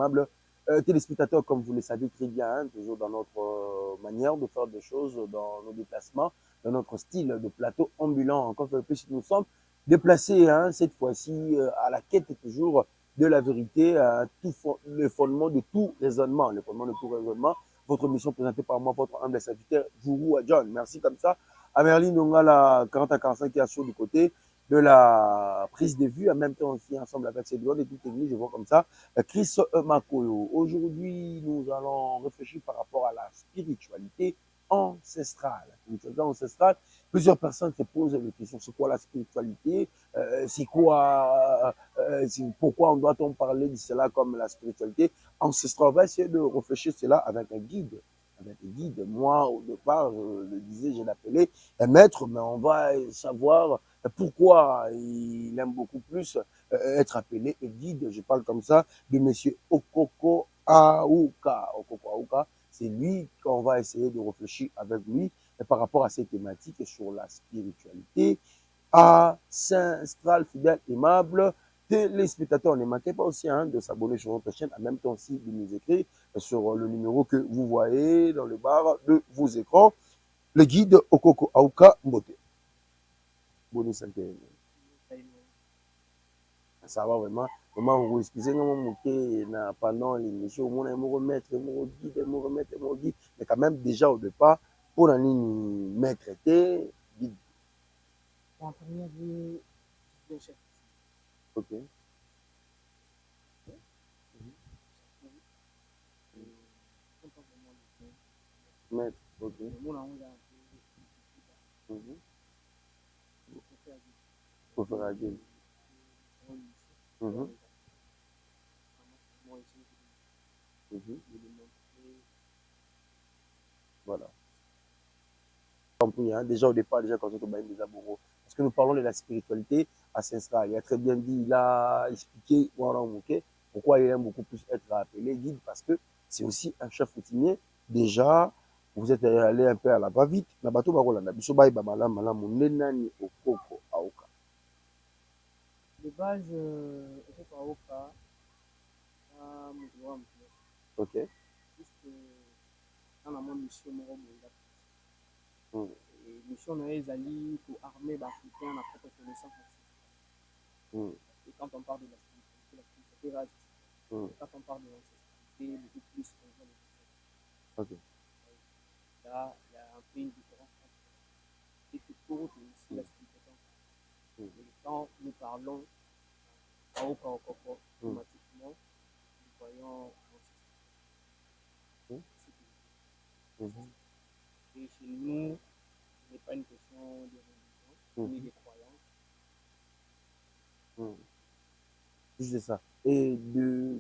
aimables téléspectateurs, comme vous le savez très bien, hein, toujours dans notre manière de faire des choses, dans nos déplacements, dans notre style de plateau ambulant. Encore plus, nous sommes déplacés, hein, cette fois-ci, à la quête toujours de la vérité, le fondement de tout raisonnement. Le fondement de tout raisonnement. Votre mission présentée par moi, votre humble serviteur, Jourou John. Merci comme ça. À Merlin, on a la 40 à 45 qui est sur du côté de la prise de vue, en même temps aussi ensemble avec ces deux de toute église, je vois comme ça, Chris Makoyo. Aujourd'hui, nous allons réfléchir par rapport à la spiritualité ancestrale. Spiritualité ancestrale, plusieurs personnes se posent la question, c'est quoi la spiritualité? C'est quoi, pourquoi doit-on parler de cela comme la spiritualité ancestrale? On va essayer de réfléchir cela avec un guide. Avec un guide. Moi, au départ, je le disais, je l'appelais un maître, mais on va savoir pourquoi il aime beaucoup plus être appelé guide. Je parle comme ça de monsieur Okoko Aouka. Okoko Aouka, c'est lui qu'on va essayer de réfléchir avec lui par rapport à ces thématiques sur la spiritualité ancestrale, fidèle, aimable. Téléspectateurs, ne manquez pas aussi de s'abonner sur notre chaîne, en même temps aussi de nous écrire sur le numéro que vous voyez dans le bar de vos écrans. Le guide Okoko Aouka Mbote. Bonne santé. Ça va vraiment. Vraiment, vous excusez-moi, pendant l'émission, on me remettre, me remettre, me guide. Mais quand même, déjà au départ, pour la ligne maître était guide. En première lieu, bien chef. Ok. Maître, ok. Pour faire la guide. Voilà. Déjà au départ, déjà quand on des amoureux. Parce que nous parlons de la spiritualité ancestrale. Il a très bien dit, il a expliqué pourquoi il aime beaucoup plus être appelé guide, parce que c'est aussi un chef routinier. Déjà, vous êtes allé un peu à la va-vite. Na bato bakolanda biso ba malam malamu ndenani okoko aoka. De base, Okoko Aoka, Ok. juste dans la mission, mission ezali pour armer l'Africain à propre connaissance ancestrale. Et quand on parle de la spiritualité reste. Quand on parle de l'ancestralité, beaucoup plus on voit les ancêtres. Ok. Là, il y a un peu une différence entre et pour aussi la spiritualité. Et quand nous parlons Aoka Okoko, automatiquement, nous voyons l'ancestralité. Et chez nous, ce n'est pas une question de religion, ni de croyance. Juste ça. Et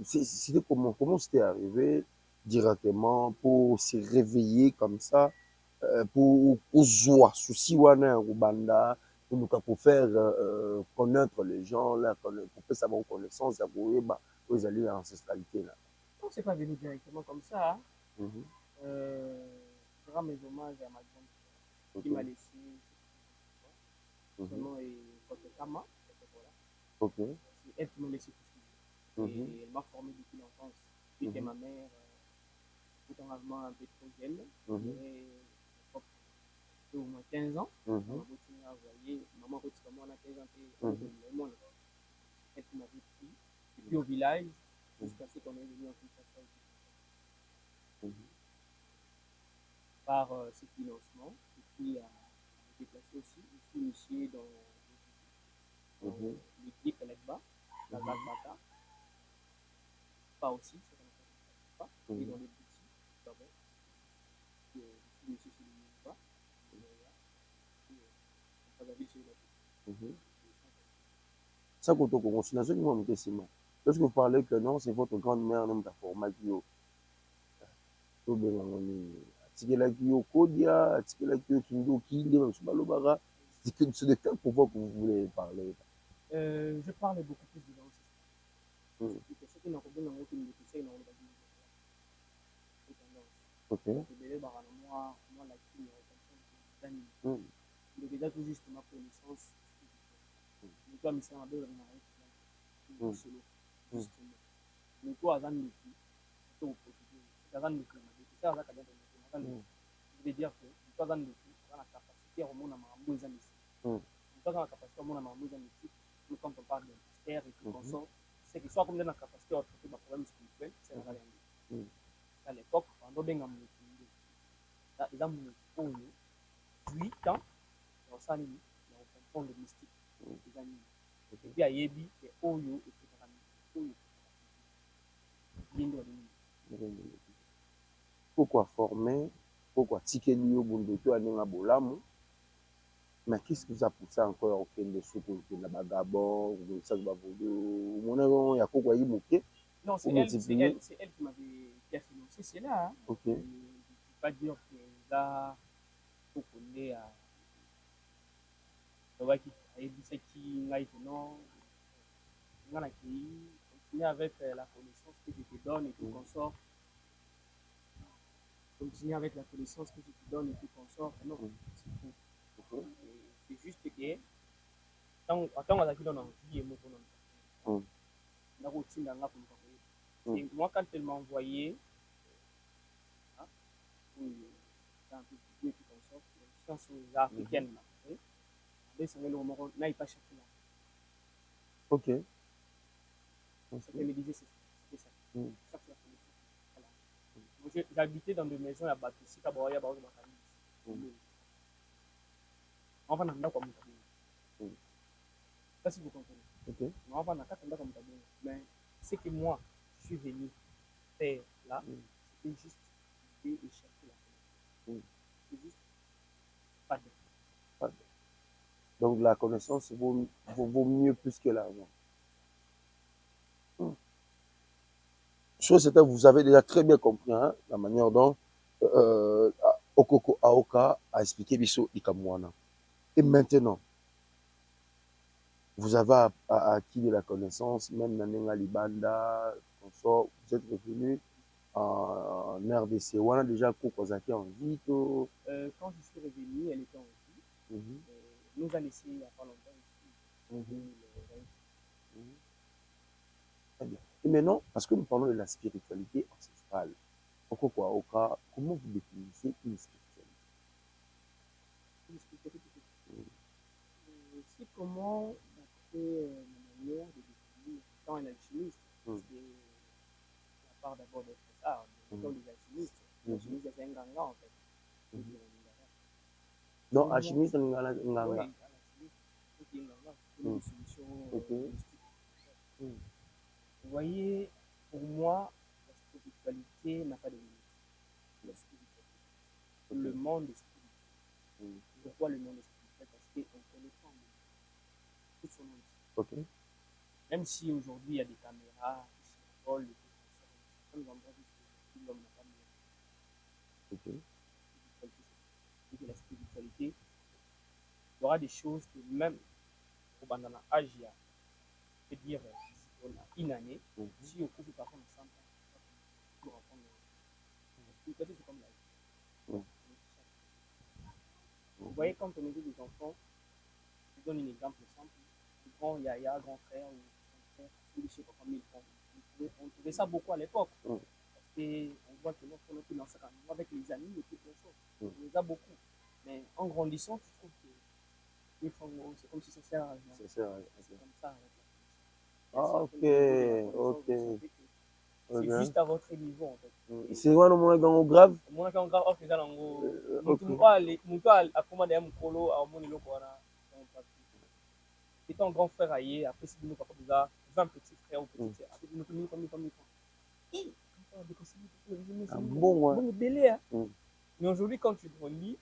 c'était comment c'était arrivé directement pour se réveiller comme ça, pour joie, souci wana banda, pour faire connaître les gens là, pour faire savoir connaissance, aux alliés ancestralité là. Non, c'est pas venu directement comme ça. Je rends mes hommages à ma grande sœur qui m'a laissé. Son nom est Kotekama. Ok. C'est elle qui m'a laissé tout ce que j'ai. Et elle m'a formé depuis l'enfance. Depuis que ma mère, tout en avant un peu trop jeune, au moins 15 ans, maman a 15 ans, elle m'avait pris. Et puis au village, jusqu'à ce qu'on est venu en Kinshasa par ce financement. Et puis à déplacer aussi, je suis initié dans l'équipe Lekba, la Bata, pas aussi, c'est comme ça, et dans les boutiques d'abord. Je suis initié sur le Lekba, Ça, quand on lorsque vous parlez que non, c'est votre grande-mère, même format atikelaki yo kodia, atikelaki yo kindoki, nde bamusu balobaka. C'est de quel pouvoir que vous voulez parler? Je parle beaucoup plus de l'ancestral. Ce qui n'a pas besoin de Ok. Donc déjà tout juste ma connaissance. Donc là, mais c'est un peu justement. moto aza ndeki to opportunité aza ndeki na ndeki ça aza kadia ndeki aza ndeki je veux dire que moto aza ndeki aza na capacité ya komona makambo eza mystique moto aza na capacité ya komona makambo eza mystique quand on parle de mystère et tout consort c'est que soit comme na capacité à traiter ma problème spirituel c'est la réalité à l'époque pendant benga moto eza moto oyo 8 ans osala nini na comprendre le mystique eza nini epi ayebi ke oyo ekokaka oyo ye nde walingi pourquoi former pourquoi tikeli yo bundoki aninga bolamu mais qu'est-ce qui vous a poussé encore okende soki okende bagabon ça va vous mon ya koko yi moke non c'est elle qui m'avait financé cela hein. OK Je ne peux pas dire que là okonde à tobaki ayebisaki ngai que non nga na kei continuer avec la connaissance que je te donne et tout consort continuer avec la connaissance que je te donne et tout consort non c'est faux c'est juste que ntango azalaki dans envie moko na nakotinda nga koluka koyeba et moi quand elle m'a envoyé dans un peu et tout consort c'est une science africaine ndesangeli moko nayipa chercher là OK ce qu'elle me disait c'était ça cherche la connaissance voilà moi j'habitais dans des maisons ya bato sika bawaya baoyo bakanisi enfin na ndako ya moto ça si vous comprenez OK enfin na kati ya ndako ya moto mais ce que moi je suis venu faire là c'était juste de chercher la connaissance c'est juste pas de donc la connaissance vaut mieux plus que l'argent. Chose c'est que vous avez déjà très bien compris hein, la manière dont Okoko Aoka a expliqué Bisso Ikamwana. Et maintenant, vous avez acquis de la connaissance, même dans Nenga Libanda, vous êtes revenu en RDC. On a déjà Kokozaki en vie. Quand je suis revenu, elle était en vie. Nous a laissé il n'y a pas longtemps ici. Très bien. Et maintenant, parce que nous parlons de la spiritualité ancestrale, Okoko Aoka, comment vous définissez une spiritualité? Une spiritualité c'est comment, d'après ma manière de définir, étant un alchimiste, parce que à part d'abord d'être ça, nous sommes des alchimistes. L'alchimiste, c'est un ganga en fait. Non, alchimiste, c'est un ganga. Oui, alchimiste, c'est un ganga, c'est une solution mystique. Vous voyez, pour moi, la spiritualité n'a pas de limite. La spiritualité. Le monde est spirituel. Pourquoi le monde est spirituel? Parce qu'on connaît pas tout son entier. Même si aujourd'hui il y a des caméras qui survolent, comme l'endroit où l'homme n'a pas mis. La spiritualité, il y aura des choses que même au bandana Agia, je peux dire on a une année, si on coupe par contre 100 ans, pour apprendre. La spiritualité c'est comme la vie. Vous voyez quand on était des enfants, je vous donne un exemple simple. Grand yaya, grand frère ou grand frère, je sais pas combien ils font. On trouvait ça beaucoup à l'époque. Parce qu'on voit que notre plus dans avec les amis et tout ça. On les a beaucoup. Mais en grandissant, tu trouves que c'est comme si ça sert à rien. C'est comme ça. Ah, ok. C'est juste à votre niveau en fait. C'est quoi le moins grave? Le moins grave, c'est ça. Mutu a commandé un colo à mon îlot. Étant grand frère aïe, après c'est nous papa bizarre, 20 petits frères ou petites sœurs. Après nous comme bon délai. Mais aujourd'hui quand tu grandis,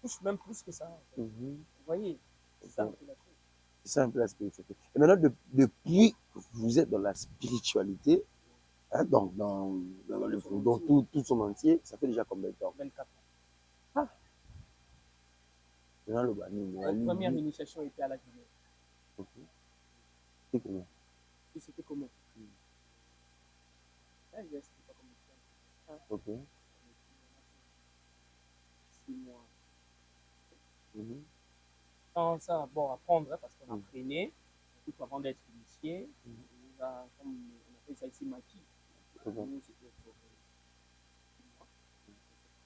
touche même plus que ça. Vous voyez, c'est ça la chose. C'est ça un peu la spiritualité. Et maintenant, depuis que vous êtes dans la spiritualité, hein, donc dans tout son entier, ça fait déjà combien de temps? 24 ans. Ah. La première initiation était à la Guinée. C'était comment? C'était comment? Ok. 6 mois. Sans ça, bon, apprendre, parce qu'on a traîné, tout avant d'être initié, comme on a Et ça ici maquis. Ok. Nous, c'était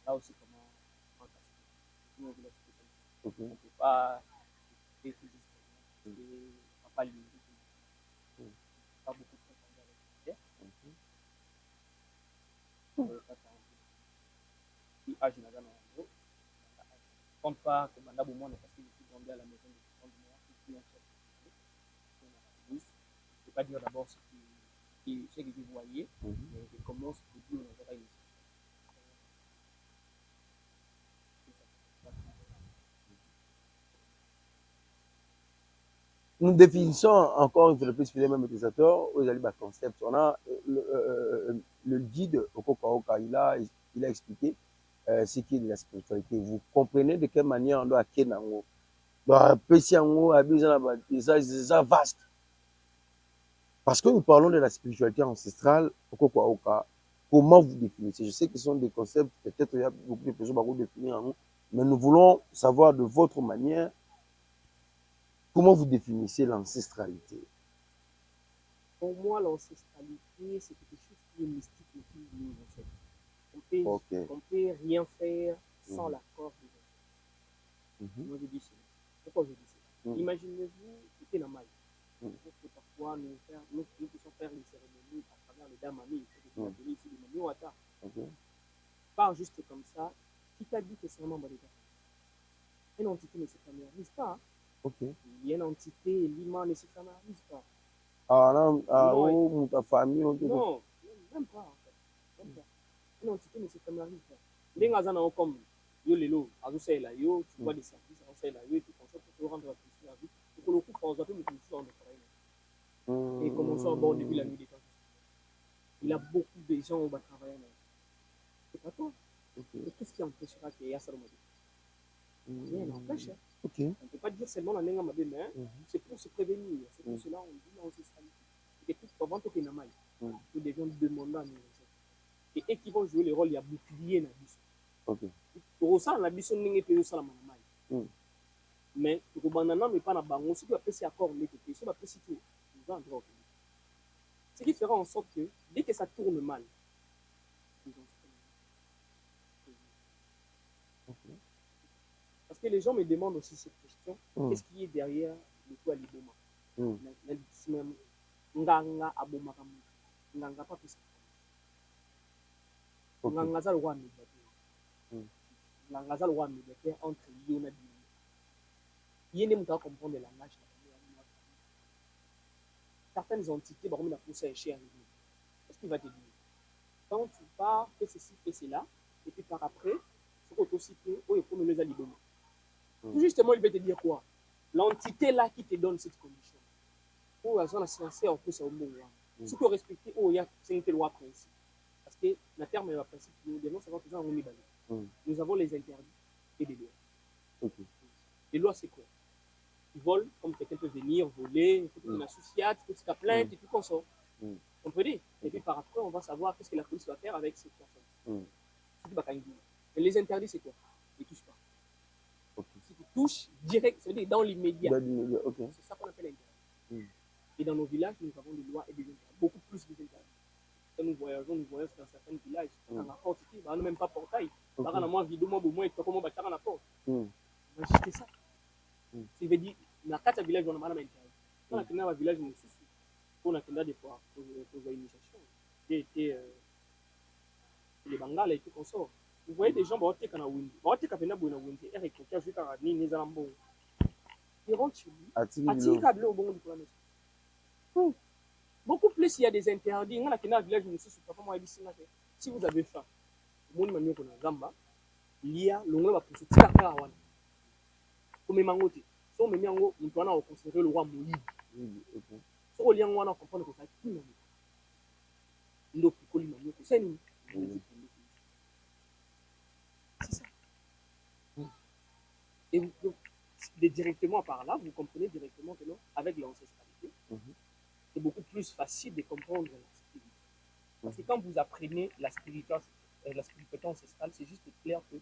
là aussi comment on casse. Nous, on voulait faire comme ça. Ok. On ne peut pas faire tout juste et papa lui pas beaucoup de temps avec les pas puis âge n'a pas non compte pas que madame au monde parce que je suis grandi à la maison de mon mois puis un chef on peut pas dire d'abord ce que vous voyez mais je commence depuis on verra ici. Nous définissons encore une fois de plus filet même utilisateur aux alibas concept. On a le guide Okoka il a expliqué ce qui est de la spiritualité. Vous comprenez de quelle manière on doit acquérir en haut. C'est vaste. Parce que nous parlons de la spiritualité ancestrale, comment vous définissez? Je sais que ce sont des concepts, peut-être il y a beaucoup de personnes qui vont définir en nous, mais nous voulons savoir de votre manière comment vous définissez l'ancestralité. Pour moi, l'ancestralité, c'est quelque chose qui est mystique et qui est lié, en fait. On peut rien faire sans l'accord des gens. Moi, je dis ça. Pourquoi je dis ça? Imaginez-vous, c'était normal. Parfois, nous puissions faire les cérémonies à travers les dames amies. Les ateliers ici, les mamies ou à pas juste comme ça. Qui t'a dit que c'est un membre d'État? Une entité ne se familiarise pas. Hein? Il y a une entité, l'imam ne se familiarise pas. Ta famille, non, même pas en fait. Même pas. Une entité ne se familiarise pas. Les gens comme yo lelo, là, yo, tu vois des services, là, yo, et tout comme ça, pour te rendre la vie. Pour le coup, on va me en travail. Et commençons à bord depuis la nuit des temps. Il y a beaucoup de gens qui vont travailler là. C'est pas toi. Et qu'est-ce qui empêchera qu'il y ait ça dans ma vie? Rien n'empêche. On ne peut pas dire seulement la langue mais c'est pour se prévenir. C'est pour cela qu'on dit l'ancestralité. Et tout avant tout est normal. Nous devions demander à nous. Et qui vont jouer le rôle, il y a bouclier dans la vie. Pour ça, la vie, c'est une période ça la normal. Mais pour banana, mais pas na bango, si tu as apprécié accord, mais tu peux apprécier tout. Ce qui fera en sorte que dès que ça tourne mal, parce que les gens me demandent aussi cette question, qu'est-ce qui est derrière le toit liboma? Nganga abomaka nganga pas plus. Nganga za le roi médiateur. Nganga za le roi médiateur entre Lyon et Bini. Il y a des gens qui comprennent le langage. Certaines entités, par exemple, la poussée est chère. Qu'est-ce qu'il va te dire? Quand tu pars, fais ceci, fais cela, et puis par après, il faut que tu cites, oh, il faut me les aliboma. Tout justement, il va te dire quoi? L'entité là qui te donne cette condition. Oh, elles ont la science en plus au monde. Si tu respectes, oh, il y a une loi principe. Parce que le terme de principe, nous devons savoir que nous avons les interdits et les lois. Les lois, c'est quoi? Ils volent, comme quelqu'un peut venir voler, il faut qu'il y ait une associate, il faut qu'il y ait plainte, et puis qu'on sort. Comprenez? Et puis par après, on va savoir qu'est-ce que la police va faire avec cette personne. Mais les interdits, c'est quoi? Ils ne touchent pas. Si tu touches direct, ça veut dire dans l'immédiat. C'est ça qu'on appelle interdit. Et dans nos villages, nous avons des lois et des interdits, beaucoup plus des interdits. Quand nous voyageons dans certains villages, on n'a pas même pas portail. Par exemple, moi, vidéo, moi, et comment on va la porte. C'est ça. Ça veut dire, dans 4 villages, on a mal à interdit. Quand on a un village, on a des fois pour l'initiation. J'ai été les Bengales et tout qu'on sort. Vous voyez des gens qui ont Windy. Qui ont Windy. Et qui ont joué à Nini Zalambo. Ils rentrent chez lui. Attire câble au bon de la maison. Beaucoup plus il y a des interdits. On a un village où si vous avez faim, le monde m'a dit Zamba, il y a l'onglet va pousser tout à fait. Comme Mangote. Si on me met en haut, on doit considérer le roi Moïse. Si on lit en haut, on comprend que ça qui m'a dit. C'est nous. C'est ça. Et directement par là, vous comprenez directement que non, avec l'ancestralité, c'est beaucoup plus facile de comprendre la spiritualité. Parce que quand vous apprenez la spiritualité ancestrale, c'est juste clair que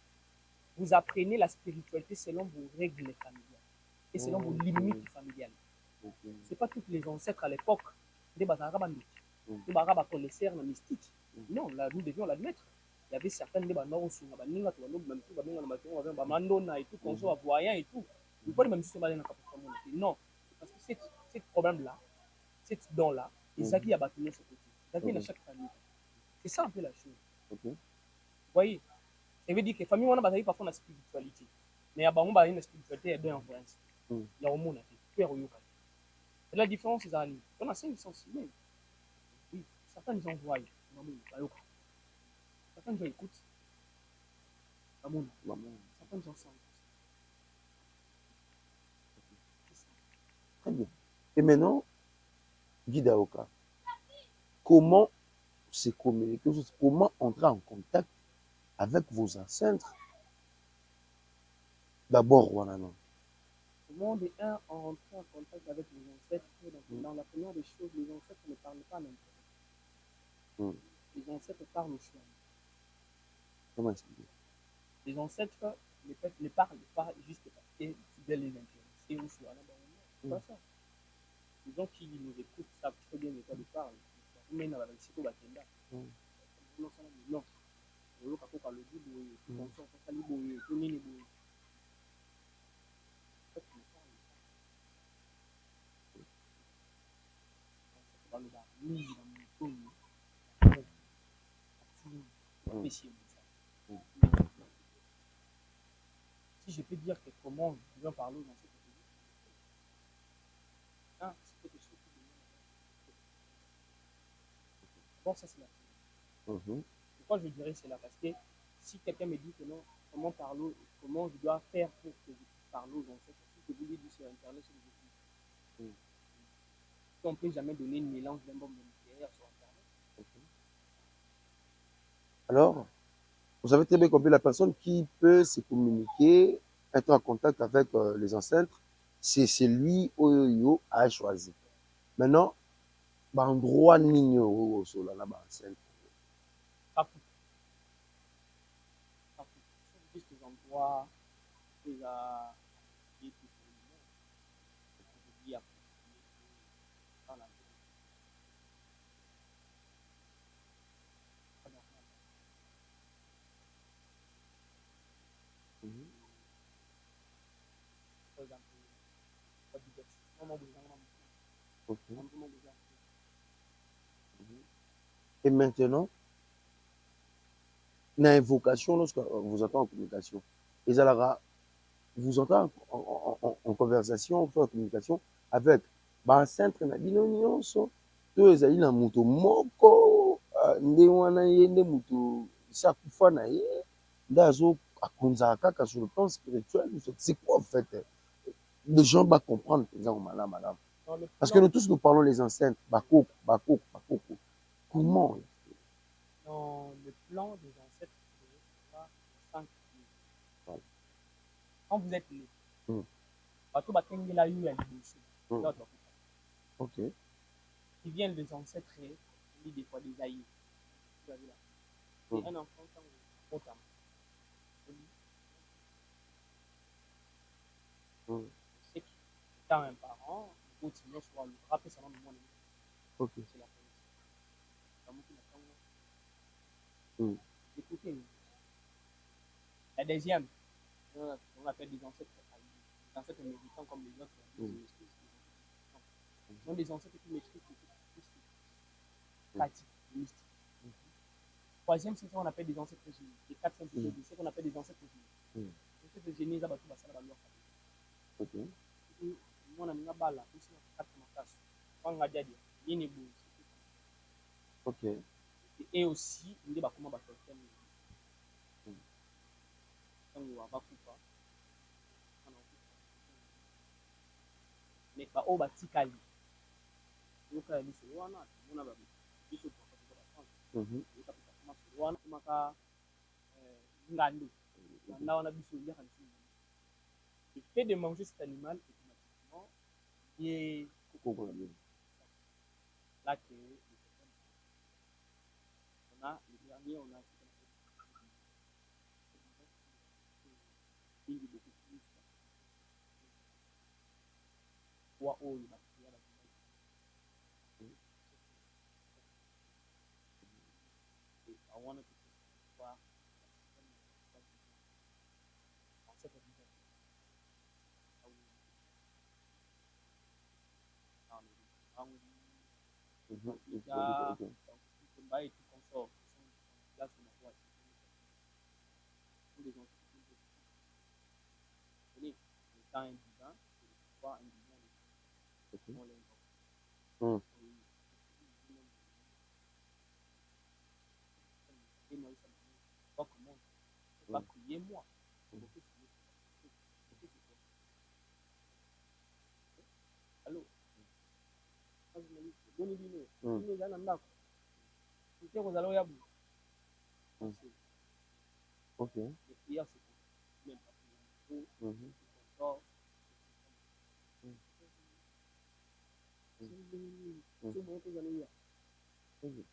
vous apprenez la spiritualité selon vos règles familiales et selon vos limites familiales. Ce n'est pas tous les ancêtres à l'époque des Bazarabandi. Nous avons connaisseur dans mystique. Non, là, nous devions l'admettre. Il y avait certaines des bandes sur la bande, même tout, et tout, qu'on soit voyant et tout. Vous pouvez même se marier dans le non, parce que ce problème-là, cette don-là, Isaac a battu ce côté. Isaac dans chaque famille. C'est ça un peu la chose. Vous voyez, ça veut dire que la famille, on a basé parfois la spiritualité. Mais il y a une spiritualité et deux influences. Il y a au monde. C'est la différence, c'est ça. On a 5 sens humains. Oui, certains nous envoient. Certains gens écoutent. Certains gens sentent. Très bien. Et maintenant, Guy Daoka, comment se communiquer, comment entrer en contact avec vos ancêtres? D'abord, voilà, non. Comment de un entrer en contact avec les ancêtres? Dans la première des choses, les ancêtres ne parlent pas n'importe. Les ancêtres parlent au choix. Comment expliquer? Les ancêtres ne parlent pas juste parce que tu dois les intéresser au choix. C'est pas ça. Les gens qui nous écoutent savent très bien de quoi ils parlent. Mais dans la réussite, non. Non. On peut pas le dire, on peut pas le dire, on peut si je peux dire que comment je vais parler dans cette c'est quelque chose qui bon, ça c'est la pourquoi je dirais cela? Parce que si quelqu'un me dit que non, comment je dois faire pour que je puisse parler aux ancêtres, si je vous l'ai dit sur Internet, sur les études, on ne peut jamais donner une mélange d'un bombe nucléaire sur Internet. Alors, vous avez très bien compris, la personne qui peut se communiquer, être en contact avec les ancêtres, c'est celui Oyoyo a choisi. Maintenant, endroit nino sur la ancêtre. Partout. Juste des endroits déjà qui Et maintenant, l'invocation, lorsque vous entendez en communication, vous entendez en conversation, en communication avec centre na bino nyonso, to ezali na moto moko nde wana ye nde moto sakufa na ye nde akonzaka kaka sur le plan spirituel. C'est quoi en fait? Les gens vont comprendre madame. Parce que nous tous nous parlons les ancêtres, bakoko. Comment? Dans le plan des ancêtres, quand vous êtes né, ok. Ils viennent des ancêtres, des fois des aïeux. Et un enfant, quand c'est que quand un parent, il continue sur le rappeler son nom de ok. C'est la police. Écoutez, la deuxième, on appelle des ancêtres méditants comme les autres. Ce sont des ancêtres qui maîtrisent les pratiques mystiques. Troisième, c'est ce qu'on appelle des ancêtres génies. Les quatrième, c'est ce qu'on appelle des ancêtres génies. Les ancêtres génies, ça va tout passer à la loi. Ok. On a mis la balle, ok. Et aussi, on dit comment on mais pas au batikali. On a mis sur on a le fait de manger cet animal automatiquement et là que on a le dernier, on a wana kwa ancêtre déjà au dans le déjà Ok. donc tout combat et tout consort qui sont là sur ma voie tous les gens qui connaissent le temps indivin et le pouvoir indivin Ok. on l'invoque. Hmm. Et moi, ça m'a pas comment pas prier moi. Allô, doni bino bino eza na ndako te kozala oya boye Ok. les prières c'est même pas pour Mhm. consort Mm. c'est moyen kozala oya Ok.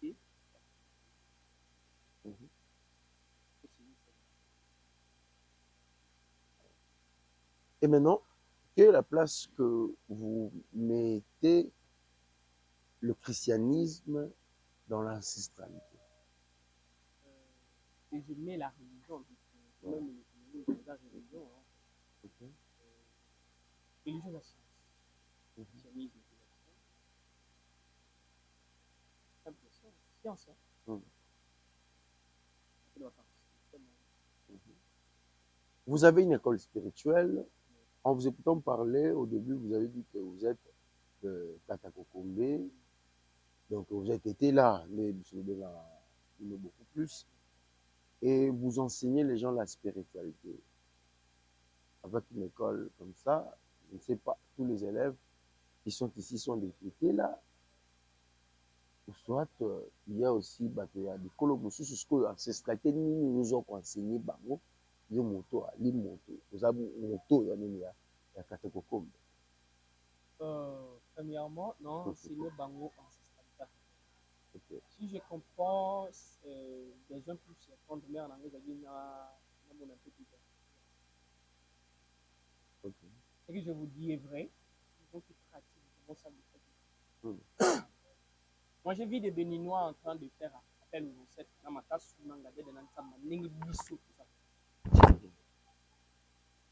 et Mhm. Et maintenant, quelle est la place que vous mettez le christianisme dans l'ancestralité? et je mets la religion Ouais. même la religion hein. Ok. Religion la science Mhm. christianisme simple science hein. Mhm. Ça doit participer. Vous avez une école spirituelle. En vous écoutant parler, au début, vous avez dit que vous êtes de Katakokombe. Donc, vous avez été là, mais beaucoup plus. Et vous enseignez les gens la spiritualité. Avec une école comme ça, je ne sais pas, tous les élèves qui sont ici sont des traités là. Ou soit, il y a aussi des colomosus, ce que l'ancestalité nous ont enseigné, bango, yo moto, ali moto, vous avez moto, il y a Katakokombe. Premièrement, non, c'est le bango ancestralité. Okay. Si je comprends des gens plus répondre, mais en anglais, il y a mon appétit. Okay. Ce que je vous dis est vrai. Les gens qui pratiquent vraiment ça le Mm. Moi, j'ai vu des Béninois en train de faire appel aux ancêtres.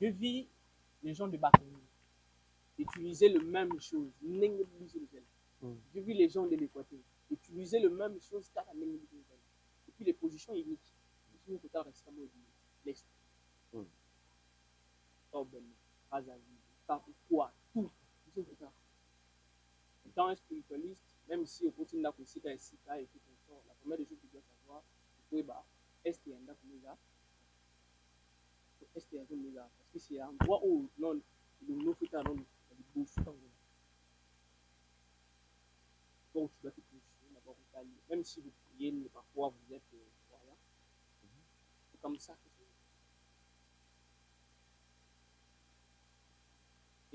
Je vis les gens de Bakouni utiliser le même chose. Je vis les gens de l'Équateur utiliser le même chose car et puis les positions uniques. Je suis total récemment l'Est. Quoi, tout. Dans un spiritualiste, même si au continue là, aussi dans Sika et tout ça, la première des choses que tu dois savoir, c'est que est et anda kumiza, est et kumiza, parce que c'est un endroit où non, le nom fait un nom, il bouge tout en haut. Donc tu dois te positionner d'abord au Italie, même si vous priez, parfois vous êtes croyant, c'est comme ça que c'est.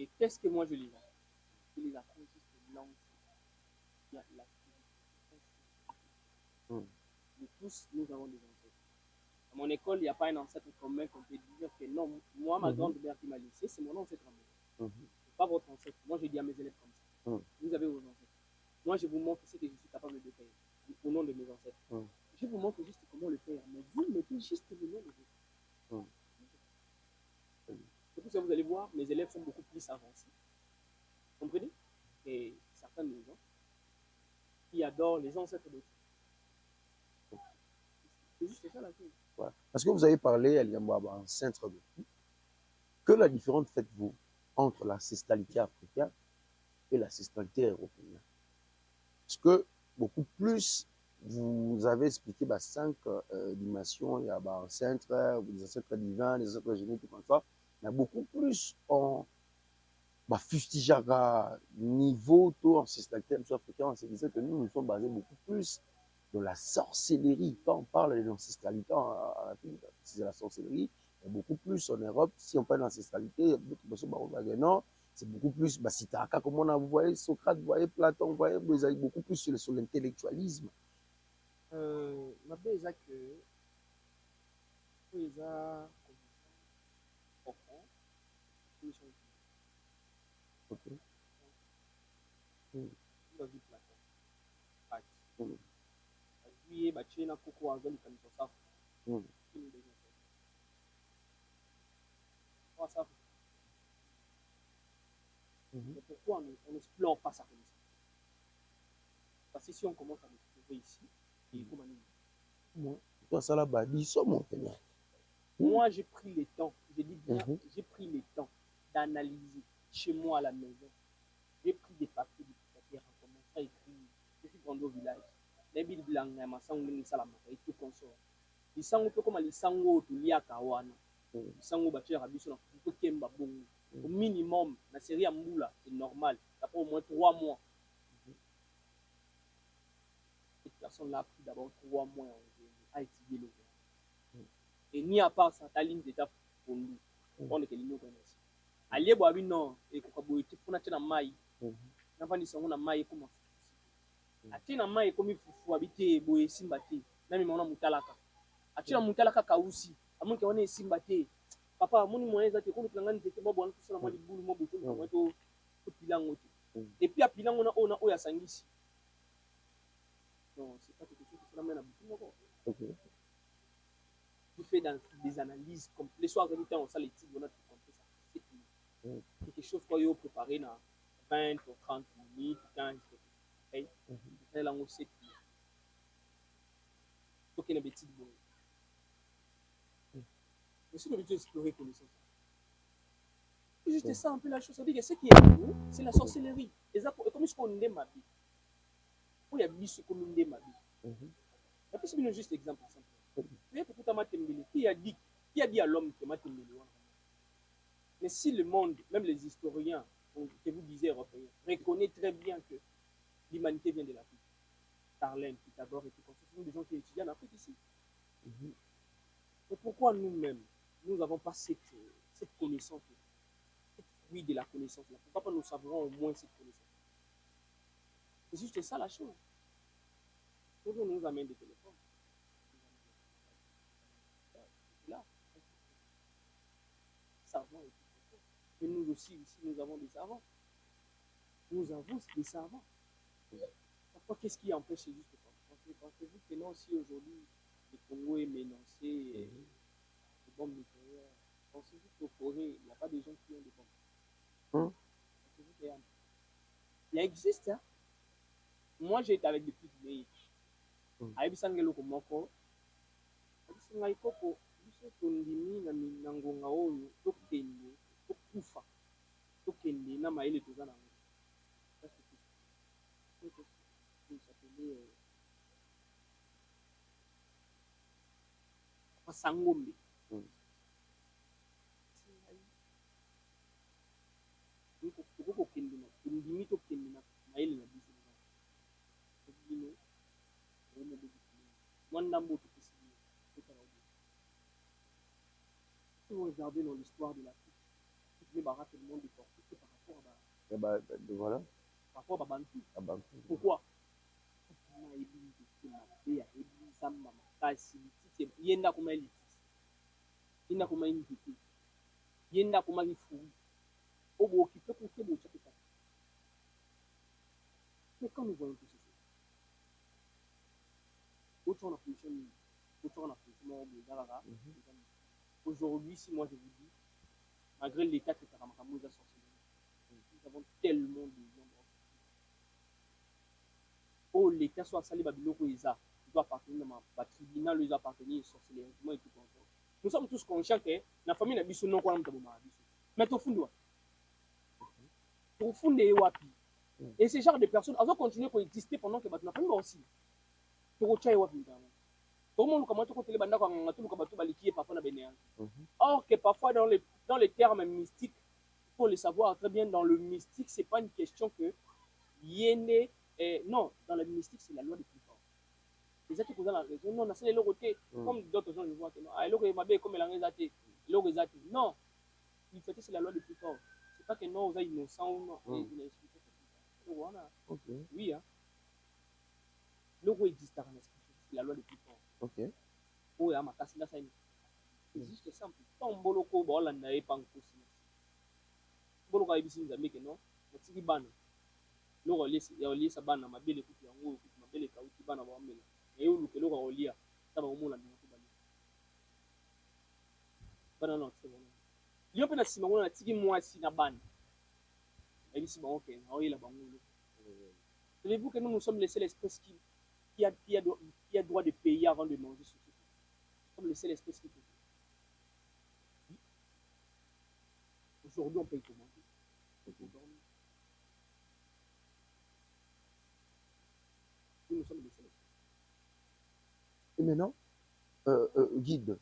Et qu'est-ce que moi je les apprends? Je les apprends juste lancer. Il y a la nous tous, nous avons des ancêtres. À mon école, il n'y a pas un ancêtre commun qu'on peut dire que non, moi, ma grande-mère qui m'a laissé, c'est mon ancêtre à moi. Pas votre ancêtre. Moi, je dis à mes élèves comme ça. Vous avez vos ancêtres. Moi, je vous montre ce que je suis capable de faire au nom de mes ancêtres. Je vous montre juste comment le faire. Mais vous mettez juste le nom de vos ancêtres. C'est pour ça que vous allez voir, mes élèves sont beaucoup plus avancés. Vous comprenez? Et certains de gens qui adorent les ancêtres d'autres. C'est juste ça la chose. Ouais. Parce que vous avez parlé, en centre de tout, que la différence faites-vous entre l'ancestralité africaine et l'ancestralité européenne? Parce que beaucoup plus, vous avez expliqué 5 dimensions, il y a ancêtres, des ancêtres divins, des ancêtres génétiques, comme ça. Il y a beaucoup plus en fustigeara niveau taux ancestralité africain, on se disait que nous sommes basés beaucoup plus dans la sorcellerie. Quand on parle de l'ancestralité en Afrique, c'est la sorcellerie. Et beaucoup plus en Europe, si on parle d'ancestralité, non, c'est beaucoup plus, comme on a, vous voyez Socrate, vous voyez Platon, vous voyez, vous avez beaucoup plus sur l'intellectualisme. Ma base est que les a Ok. Azwi batie na koko azali kanisa safu. Mais pourquoi on n'explore pas sa connaissance? Parce que si on commence à l'explorer ici, et comment Moi, toi, ça là-bas, dis ça, mon Seigneur. Moi, j'ai pris le temps, je dis bien, j'ai pris le temps d'analyser chez moi à la maison. J'ai pris des papiers, des papiers, en commençant à écrire. Je suis grandi au village. Les billes blanches, ma sangue, les salamas, et tout consort. Les sangs, comme les sangs, tout lié à Kawana. Les sangs, bâtir à Bissona, pour que Kemba bon. Au minimum, la série à Moula, c'est normal. Ça prend au moins 3 mois. Cette personne-là a pris d'abord 3 mois à étudier le verbe. Et ni à part ça, ta ligne d'étape pour nous. On est que l'union connaisse. Allié boabi non, et Kokaboy, tu fais na mai. N'a pas dit son na mai comme atina mai comme fufu habité boye simbate. Nami mona mutalaka. Atina mutalaka kausi. Amunke wane simbate. Papa, moni moyen zate ko tulangani tete bobo wana kusala mali bulu mo butu ko to pilango. Et puis à pilango na ona oya sangisi. Non, c'est pas quelque chose qui se ramène à beaucoup. Tu fais des analyses comme les soirs de temps, on sait les titres, on a tout compris ça. C'est tout. Quelque chose qu'on a préparé dans 20 ou 30 minutes, 15 minutes. C'est là où c'est tout. Donc, il y a des petites bonnes. Mais si on veut explorer connaissance, c'est juste ça un peu la chose. Ça veut dire que ce qui est nous, c'est la sorcellerie. Et comme ce qu'on aime ma vie. Il y a ce qu'on aime ma vie. Et puis, c'est juste exemple simple. Qui a dit à l'homme que Matembele? Mais si le monde, même les historiens, que vous disiez européens, reconnaissent très bien que l'humanité vient de l'Afrique, Darlene, Pythagore et tout comme ça, ce sont des gens qui étudient en Afrique ici. Mais pourquoi nous-mêmes, nous n'avons pas cette connaissance, cette fruit de la connaissance là? Pourquoi pas nous savons au moins cette connaissance? C'est juste ça la chose. Toujours nous amène des téléphones. Là, savants et tout. Mais nous aussi, ici, nous avons des savants. Nous avons des savants. Parfois, qu'est-ce qui empêche juste de penser? Pensez-vous que non, si aujourd'hui, le Congo est menacé de bombes nucléaires, pensez-vous qu'au Corée, il n'y a pas des gens qui ont des bombes? Pensez-vous qu'il y a? Il existe, hein? Moi, j'ai été avec des petites filles. Avec Sangelo Komoko, avec Koko, tondimi na minangonga oyo tokende tokufa tokende na mayele toza nango. Sangombe. Tokokende na tondimi tokende na mayele na biso bino omo bobi mwanda mboto kesi. Si vous regardez dans l'histoire de l'Afrique, les barrages tout le monde est porté par rapport à par rapport à Bantu. Pourquoi? Yenda kuma elitisi yenda kuma invité yenda kuma kifu obo occupé pour que bon chaque fois. Mais quand nous voyons tout ceci, autant la position aujourd'hui, si moi je vous dis, malgré l'état que Karamakamu a sorti, nous avons tellement de gens. Oh, l'état soit salé Babiloko Eza, il doit appartenir à ma tribunal, il doit appartenir au sorcellerie et tout comme ça. Nous sommes tous conscients que la famille n'a pas quoi mais au fond de Wapi. Et ce genre de personnes, elles vont continuer à exister pendant que la famille va aussi. Or que parfois dans les termes mystiques, il faut le savoir très bien, dans le mystique, c'est pas une question que yéné non, dans le mystique, c'est la loi du plus fort. Les gens qui posent la raison, non, c'est le côté, comme d'autres gens, je vois que non, non, il faut que c'est la loi du plus fort. C'est pas que non, vous êtes innocent ou non. Oui, hein. L'euro existe dans l'esprit, c'est la loi du plus fort. Ok. Oh, il y a ma casse là, ça c'est juste simple. Tant boloko bolanda e pankosi. Boloko ibisi nzambe que non, matiki bana. Loko lesi ya lesi bana mabele kuti yango kuti mabele kauti bana. na bambela et ou lukelo ko lia ta ba mo la na ko bali bana na tsebo lion pe na sima ngona tiki mwasi na bana et ici bon OK na oyela bango savez-vous que nous sommes les seules espèces qui a droit de payer avant de manger sur ce truc. Nous sommes les seules espèces qui payent. Aujourd'hui, on paye pour manger. Nous sommes les seules espèces. Et maintenant, guide,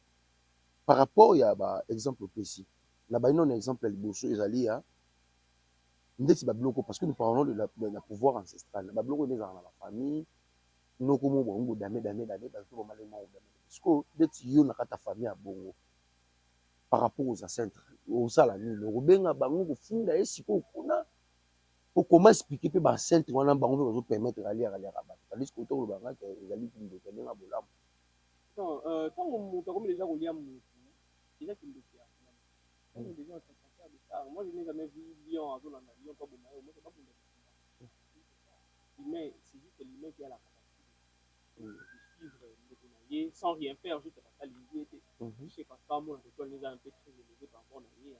par rapport à l'exemple précis, là-bas, il y a un exemple, les hein, parce que nous parlons de la pouvoir ancestral. La bloco est dans la famille, nous comme on damé, parce que dès que tu as ta famille à Bongo, par rapport aux ancêtres, au salami, le Rubenga Bango, au fond, d'ailleurs, si on a, pour comment expliquer que les ancêtres, on a Bango, nous permettre d'aller à la rabat. Tandis qu'au tour de Banga, ils allaient pour nous donner un bolam. Non, quand on comme déjà relié à mon déjà qu'il le fait. On est déjà en train de faire de ça. Moi, je n'ai jamais vu Lyon, Azul, Lyon, pas bon, moi, c'est pas bon. L'humain, c'est juste l'humain qui a la capacité de suivre le journalier sans rien faire, juste parce que l'idée était. Je sais pas, moi, l'école nous a un peu très élevé par rapport à l'année.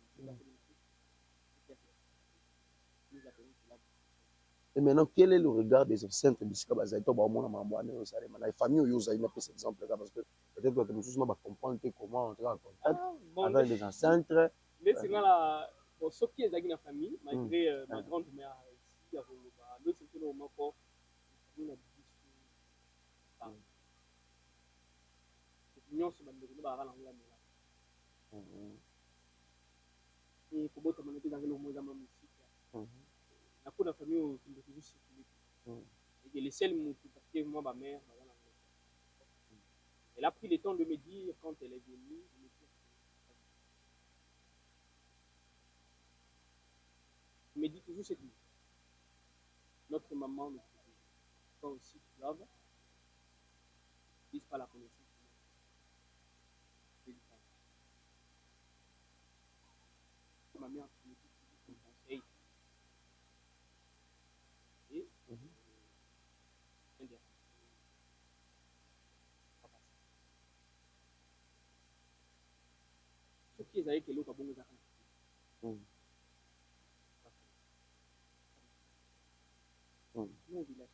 Et maintenant, quel est le regard des ancêtres de Sika Bazaïto, la famille où ils ont cet exemple là parce que peut-être que nous sommes comprendre comment entrer en contact avec les ancêtres. Ce qui est dans la famille, malgré ma grande-mère ici, à Roloba, l'autre c'est que l'on encore l'opinion sur le barra dans la maison. Et pour beaucoup de gens dans le monde, la peau de la famille qui me toujours circuler. Et les seuls mots parce que moi, ma mère, elle a pris le temps de me dire quand elle est venue. Elle me dit toujours cette nuit. Notre maman nous dit, toi aussi tu dois, dis pas la connaissance. Ma mère me dit toujours un conseil. Et ce qui est avec l'autre bon non village.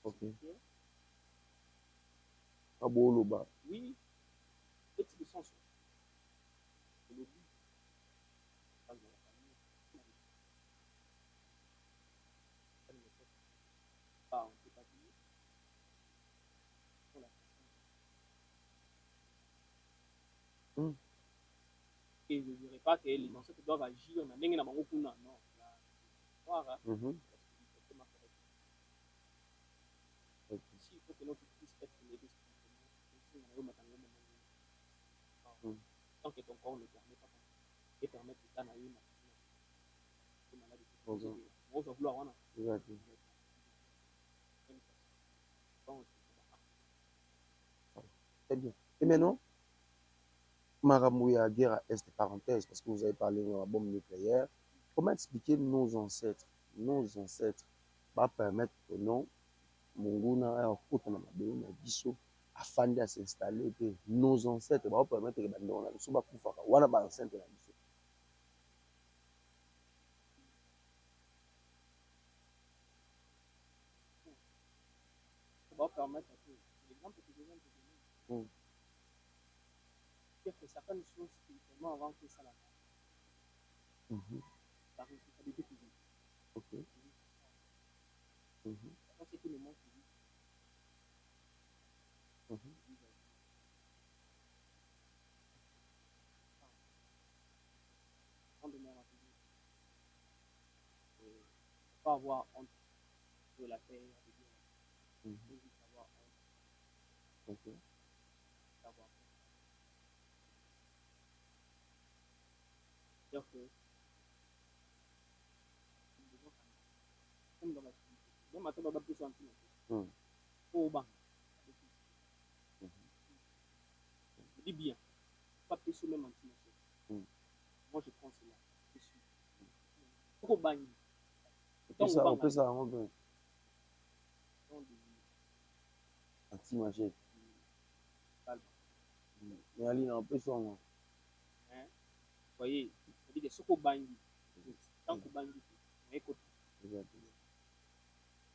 Ok. À Boloba. Oui, petit de sens. Le but. Pas, on ne peut pas dire. Et je ne dirais pas que les ancêtres doivent agir dans les non. Ici, il faut que notre fils puisse l'aider tant que ton corps ne permet pas et permettre de t'analyser on va vouloir Très bien. Et maintenant, Maramouya guerre à Est, parenthèse, parce que vous avez parlé de la bombe nucléaire. Comment expliquer nos ancêtres va permettre que non, Monguna a Bisso afin de s'installer, nos ancêtres va permettre que nous avons des ancêtres voilà ba ancêtre na biso. Ça va permettre l'exemple que je viens de donner. Que certaines choses spirituellement avant que ça la la responsabilité publique. Ok. C'est que le monde public. Pas avoir honte de la terre, de Dieu. Juste avoir honte. Ok. Savoir. C'est-à-dire que comme dans la société, même matin, on va plus sentir. Au banc. Je dis bien, pas plus même anti. Moi, je prends cela. Trop banni. On peut ça, on peut. Si, ma chérie. calme. Mais Ali, on peut son. Hein? Vous voyez, c'est-à-dire que ce qu'on bangi, tant qu'on bangi, on écoute.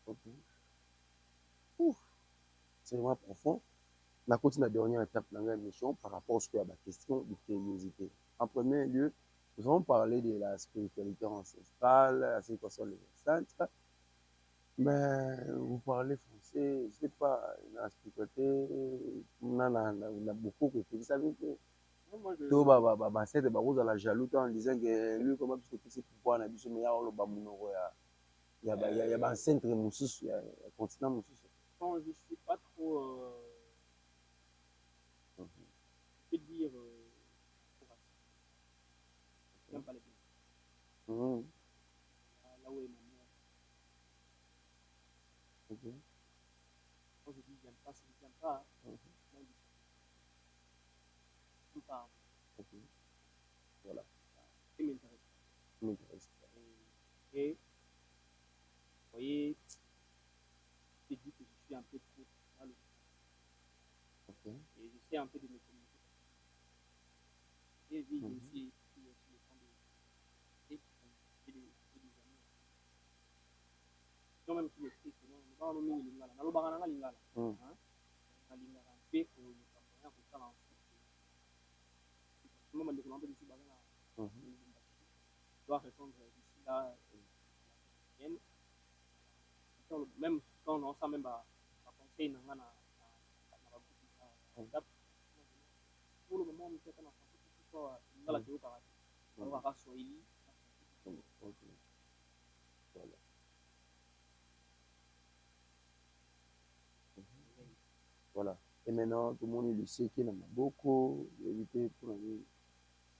Ok. Ouf, c'est vraiment profond. La continue la dernière étape de la mission par rapport à la question de curiosité. En premier lieu, nous allons parler de la spiritualité ancestrale, à ce qui concerne les ancêtres. Mais vous parlez français, je ne sais pas, la spiritualité, on a beaucoup réfléchi. Vous savez que Non, moi, je. tout ancêtre à la jaloux en disant que lui, comment tu peux ses pouvoirs, il y a le bamunoro, il y a un centre, il y a un continent. Quand je ne suis pas trop. Je peux dire. Je n'aime pas les blancs. Là où est ma mère. Quand je dis j'aime pas, c'est que j'aime pas. Moi, je n'aime pas. Voilà. Ça m'intéresse. Et vous voyez, je dis que je suis un peu trop dans le. Et j'essaie un peu de me communiquer. Et j'ai aussi le temps de des amis. Quand même qui m'explique que non, nous allons nous lingala. Nous allons nous lingala. Na lingala mpe ko yokambanya kosala ensuite. Moi, je me dis que je dois répondre d'ici là. Même quand on sent même pas conseil dans la pour le moment, on fait un enfant dans la théorie par rapport à Swahili. Voilà. Et maintenant, tout le monde le sait qu'il y en a beaucoup. Éviter pour la vie.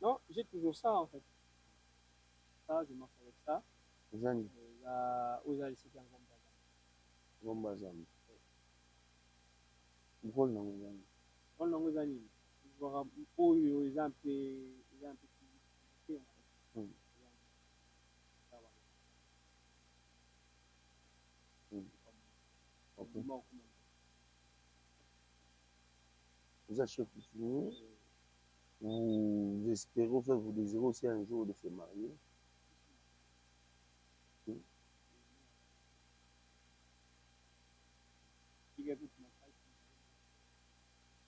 Non, j'ai toujours ça en fait. Ça, je marche avec ça. Zani. Aux Algériens, Gombazam. Pourquoi non, Zani? On l'a aux Algériens. Pour eux, ils ont un peu plus. Okay. Vous achetez pour finir. Vous espérez, vous désirez aussi un jour de se marier.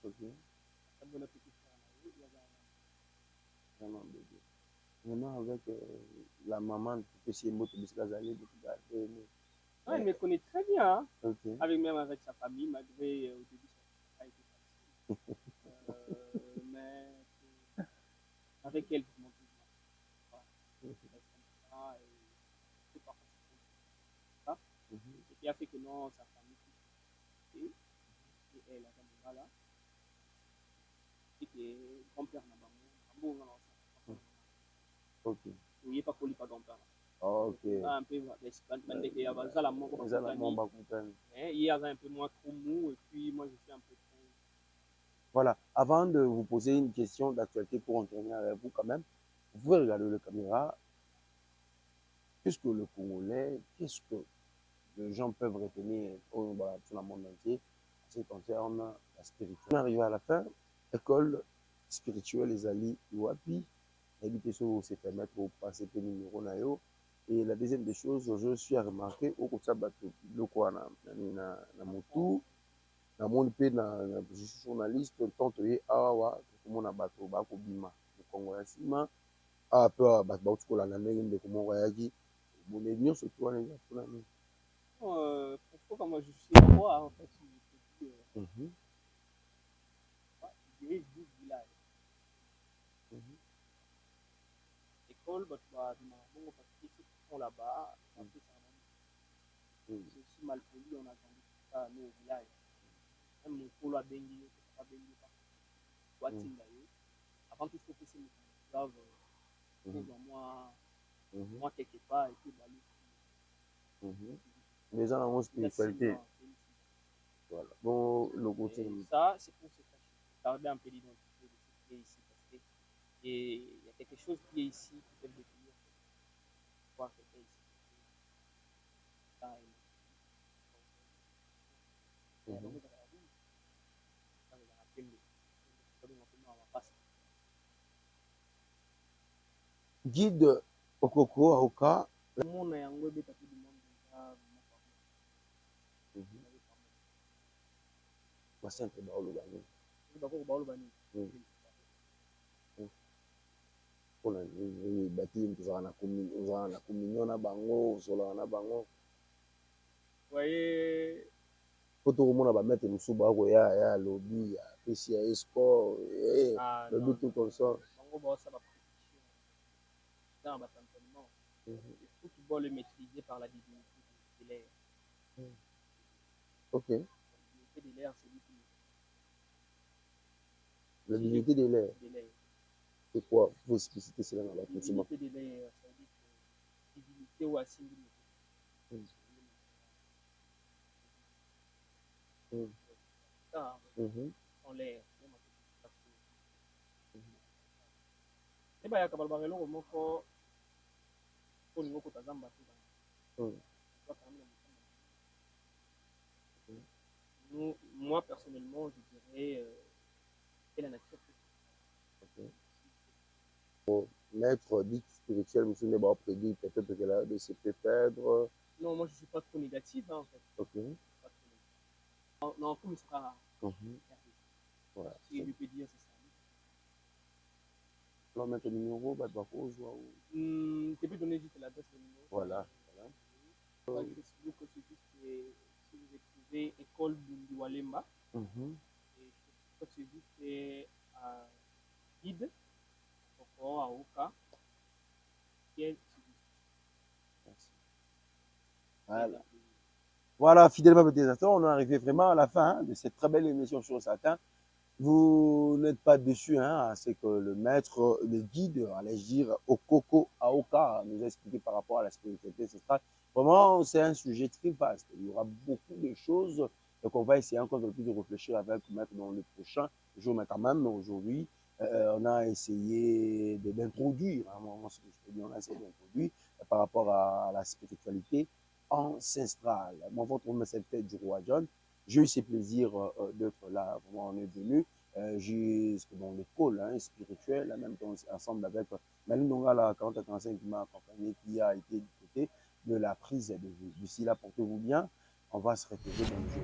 Ok. Vraiment bébé. Maintenant, avec la maman, tu peux essayer de elle me connaît très bien. Hein? Okay. Même avec sa famille, malgré au début, ça n'a pas été facile. Mais avec elle, je m'en pas. Ce qui a fait que non, sa famille, et elle, la dame là, et que grand-père n'a pas bon, ok. Oui, pas pour lui, pas grand-père. Ok. Un peu, il y a un peu moins trop mou, et puis moi, je suis un peu trop. Voilà. Avant de vous poser une question d'actualité pour en terminer avec vous quand même, vous pouvez regarder la caméra. Qu'est-ce que le Congolais, qu'est-ce que les gens peuvent retenir sur le monde entier en ce qui concerne la spiritualité? On arrive à la fin. École spirituelle les alliés Wapi. Évitez ce que c'est permettre pour passer le numéro nayo. Et la deuxième des choses, je suis à remarquer au côté de le quoi na motu. Na mon pe na je suis journaliste tant que awa tout le monde a bateau ba ko bima le Congo ya sima a peu ba ba tout la ndenge ndeko moko yaki bon et bien surtout on est pour la nuit. Pourquoi moi je suis roi en fait, je dirige 12 villages. École, bah, tu vas bon, parce que ceux qui sont là-bas, après ça, c'est aussi mal poli, on a entendu ça nous au village. Même mon polo a baigné, c'est pas baigné par avant tout ce que c'est mes doivent moi quelque part et puis bah, les gens ont spiritualité. Voilà. Bon, le côté. Ça, c'est pour se cacher. Garder un peu l'identité de ce qui est ici. Parce que il y a quelque chose qui est ici qui peut le définir. Voir ce qui est ici. Guide Okoko Aoka. omona yango ebeta tout le monde déjà Bacentre baoloba nini bakoko baoloba nini mpona nini bati ozalaka na communion na bango ozolaka na bango voye po tokomona bamaître mosusu bakoya ya alobi apesi ya esport lobi tout consort bango baosala baprédiction dans batempelement il faut qu'ils vont le maîtriser par la divinité de l'air. Ok. La divinité de l'air, c'est lui qui la divinité de l'air. C'est quoi? Vous expliciter cela dans la La divinité de l'air, ça veut dire que divinité ou assimilée. En l'air. Et bien, il y a quand même un moko olingo kotazamba moi personnellement je dirais quelle est la nature. Maître dit spirituel, monsieur n'est pas prédit peut-être qu'elle a de se perdre. Non, moi je suis pas trop négatif en fait. Ok. Non, comme ça. Voilà. Si je peux dire c'est ça. Alors mettre le numéro, bah tu tu peux donner juste l'adresse de numéro. Voilà. Page Facebook, c'est juste si vous écrivez école du Walemba. Et c'est juste guide Okoko Aoka. Voilà. Voilà, fidèlement téléspectateurs, on est arrivé vraiment à la fin de cette très belle émission sur Satin. Vous n'êtes pas déçus, c'est que le maître, le guide, allais-je dire, Okoko Aoka nous a expliqué par rapport à la spiritualité ancestrale. Vraiment, c'est un sujet très vaste. Il y aura beaucoup de choses. Donc, on va essayer encore de plus de réfléchir avec le maître dans le prochain jour. Mais quand même, aujourd'hui, on a essayé d'introduire, moi, ce que je peux dire, on a essayé d'introduire par rapport à la spiritualité ancestrale. Moi, votre nom, c'est du roi John. J'ai eu ce plaisir d'être là, vraiment on est venu jusque dans l'école spirituelle, en même temps ensemble avec Maline Dongala 4045 qui m'a accompagné, qui a été du côté de la prise de vue. D'ici là, portez-vous bien, on va se retrouver dans le jour.